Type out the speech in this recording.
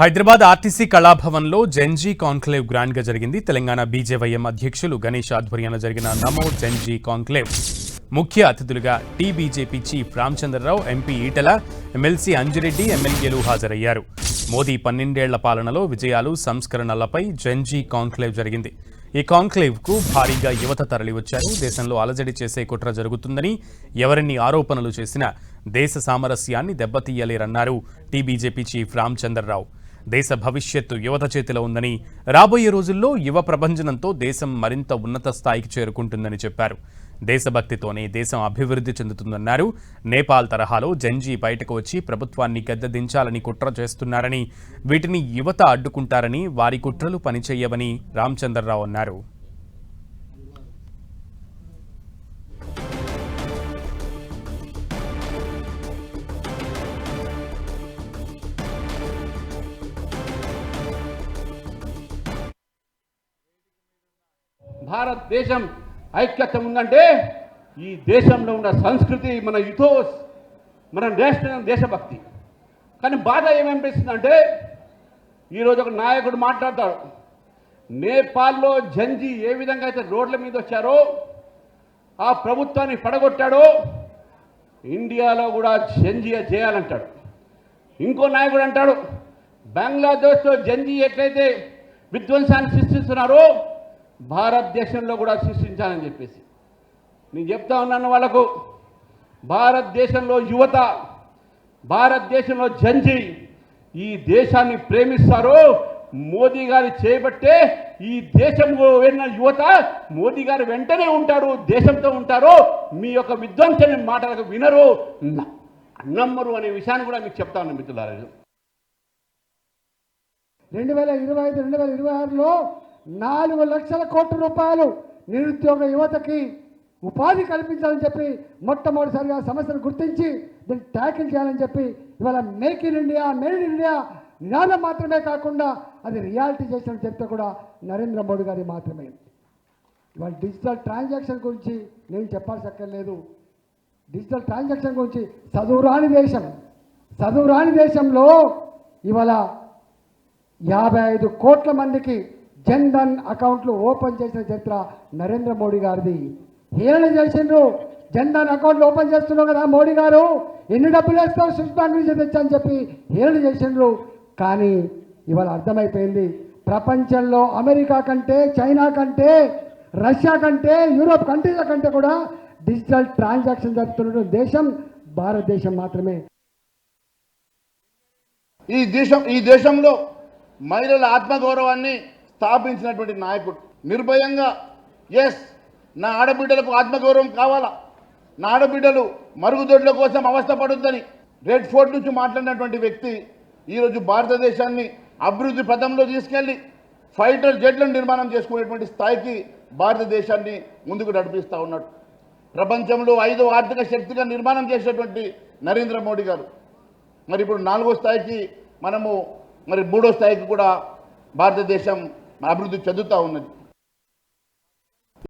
Hyderabad RTC కళాభవన్లో gen Z conclave grand గా జరిగింది. తెలంగాణ బీజేవైఎం అధ్యక్షులు గణేష్ ఆధ్వర్యంలో జరిగిన నమో జెన్జీ కాన్క్లేవ్ ముఖ్య అతిథులుగా TBJP chief Ramachandra Rao, MP Etela, MLC Anji Reddy, ఎమ్మెల్యేలు హాజరయ్యారు. మోదీ 12 ఏళ్ల పాలనలో విజయాలు, సంస్కరణలపై జెన్జీ కాన్క్లేవ్ జరిగింది. ఈ కాన్క్లేవ్ కు భారీగా యువత తరలివచ్చారు. దేశంలో అలజడి చేసే కుట్ర జరుగుతుందని, ఎవరిన్ని ఆరోపణలు చేసినా దేశ సామరస్యాన్ని దెబ్బతీయలేరన్నారు టీబీజేపీ చీఫ్ రామచంద్రరావు. దేశ భవిష్యత్తు యువత చేతిలో ఉందని, రాబోయే రోజుల్లో యువ ప్రభంజనంతో దేశం మరింత ఉన్నత స్థాయికి చేరుకుంటుందని చెప్పారు. దేశభక్తితోనే దేశం అభివృద్ధి చెందుతుందన్నారు. నేపాల్ తరహాలో జెన్జీ బయటకు వచ్చి ప్రభుత్వాన్ని గద్దెదించాలని కుట్ర చేస్తున్నారని, వీటిని యువత అడ్డుకుంటారని, వారి కుట్రలు పనిచేయవని రామచంద్రరావు అన్నారు. భారతదేశం ఐక్యత ఉందంటే ఈ దేశంలో ఉన్న సంస్కృతి, మన యుథోస్, మన నేషనల్ దేశభక్తి. కానీ బాధ ఏమనిపిస్తుందంటే ఈరోజు ఒక నాయకుడు మాట్లాడతాడు, నేపాల్లో జెన్జీ ఏ విధంగా అయితే రోడ్ల మీద వచ్చారో, ఆ ప్రభుత్వాన్ని పడగొట్టాడో, ఇండియాలో కూడా జెన్జీ చేయాలంటాడు. ఇంకో నాయకుడు అంటాడు, బంగ్లాదేశ్లో జెన్జీ ఎట్లయితే విధ్వంసాన్ని సృష్టిస్తున్నారో భారతదేశంలో కూడా సృష్టించాలని చెప్పేసి నేను చెప్తా ఉన్నాను వాళ్ళకు. భారతదేశంలో యువత, భారతదేశంలో జెన్జీ ఈ దేశాన్ని ప్రేమిస్తారో మోదీ గారి చేయబట్టే ఈ దేశంలో వెళ్ళిన యువత మోదీ గారు వెంటనే ఉంటారు, దేశంతో ఉంటారు. మీ యొక్క విధ్వంసని మాటలకు వినరు, నమ్మరు అనే విషయాన్ని కూడా మీకు చెప్తా ఉన్నాను మిత్రులారా. 2025-2026లో 4 లక్షల కోట్ల రూపాయలు నిరుద్యోగ యువతకి ఉపాధి కల్పించాలని చెప్పి మొట్టమొదటిసారిగా సమస్యను గుర్తించి దీన్ని ట్యాకిల్ చేయాలని చెప్పి ఇవాళ make in India, made in India నినాదం మాత్రమే కాకుండా అది రియాలిటీ చేసిన చరిత్ర కూడా నరేంద్ర మోడీ గారి మాత్రమే. ఇవాళ డిజిటల్ ట్రాన్సాక్షన్ గురించి నేను చెప్పాల్సక్కర్లేదు. డిజిటల్ ట్రాన్సాక్షన్ గురించి చదువురాని దేశంలో ఇవాళ 55 కోట్ల మందికి జన్ ధన్ అకౌంట్లు ఓపెన్ చేసిన చరిత్ర నరేంద్ర మోడీ గారిది. హేళన చేసిండ్రు, జన్ ధన్ అకౌంట్లు ఓపెన్ చేస్తున్నావు కదా మోడీ గారు, ఎన్ని డబ్బులు వేస్తావు స్విస్ బ్యాంక్ నుంచి తెచ్చని చెప్పి హేళన చేసిండ్రు. కానీ ఇవాళ అర్థమైపోయింది, ప్రపంచంలో అమెరికా కంటే, చైనా కంటే, రష్యా కంటే, యూరోప్ కంట్రీల కంటే కూడా డిజిటల్ ట్రాన్సాక్షన్ జరుపుతున్న దేశం భారతదేశం మాత్రమే. ఈ దేశంలో మహిళల ఆత్మగౌరవాన్ని స్థాపించినటువంటి నాయకుడు. నిర్భయంగా నా ఆడబిడ్డలకు ఆత్మగౌరవం కావాలా, నా ఆడబిడ్డలు మరుగుదొడ్ల కోసం అవస్థపడుద్దని రెడ్ ఫోర్ట్ నుంచి మాట్లాడినటువంటి వ్యక్తి ఈరోజు భారతదేశాన్ని అభివృద్ధి పథంలో తీసుకెళ్లి ఫైటర్ జెట్లను నిర్మాణం చేసుకునేటువంటి స్థాయికి భారతదేశాన్ని ముందుకు నడిపిస్తూ ఉన్నాడు. ప్రపంచంలో 5వ ఆర్థిక శక్తిగా నిర్మాణం చేసేటువంటి నరేంద్ర మోడీ గారు మరి ఇప్పుడు 4వ స్థాయికి, మనము మరి 3వ స్థాయికి కూడా భారతదేశం అభివృద్ధి చెందుతూ ఉన్నది.